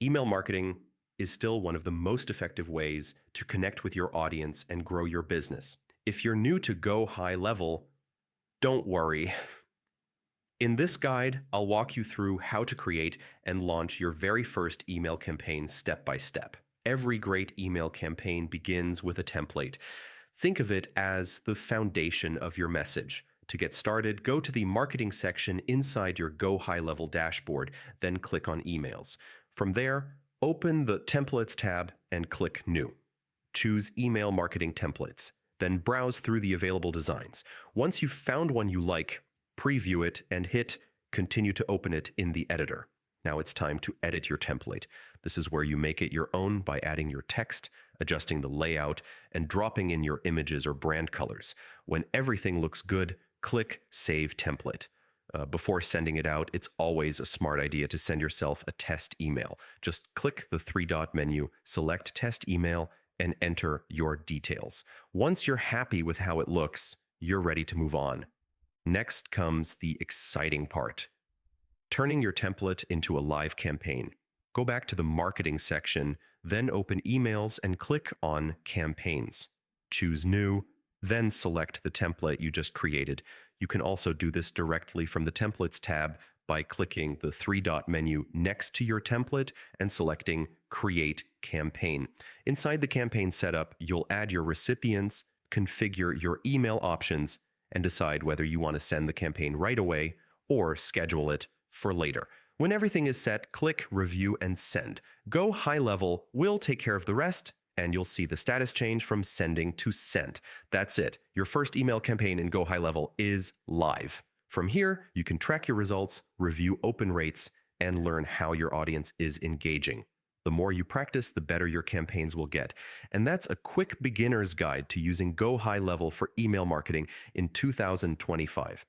Email marketing is still one of the most effective ways to connect with your audience and grow your business. If you're new to Go High Level, don't worry. In this guide, I'll walk you through how to create and launch your very first email campaign step by step. Every great email campaign begins with a template. Think of it as the foundation of your message. To get started, go to the marketing section inside your Go High Level dashboard, then click on Emails. From there, open the Templates tab and click New. Choose Email Marketing Templates, then browse through the available designs. Once you've found one you like, preview it and hit Continue to open it in the editor. Now it's time to edit your template. This is where you make it your own by adding your text, adjusting the layout, and dropping in your images or brand colors. When everything looks good, click Save Template. Before sending it out, it's always a smart idea to send yourself a test email. Just click the three-dot menu, select Test Email, and enter your details. Once you're happy with how it looks, you're ready to move on. Next comes the exciting part, turning your template into a live campaign. Go back to the marketing section, then open Emails and click on Campaigns. Choose New, then select the template you just created. You can also do this directly from the Templates tab by clicking the three-dot menu next to your template and selecting Create Campaign. Inside the campaign setup, you'll add your recipients, configure your email options, and decide whether you want to send the campaign right away or schedule it for later. When everything is set, click Review and Send. Go High Level will take care of the rest, and you'll see the status change from sending to sent. That's it. Your first email campaign in Go High Level is live. From here, you can track your results, review open rates, and learn how your audience is engaging. The more you practice, the better your campaigns will get. And that's a quick beginner's guide to using Go High Level for email marketing in 2025.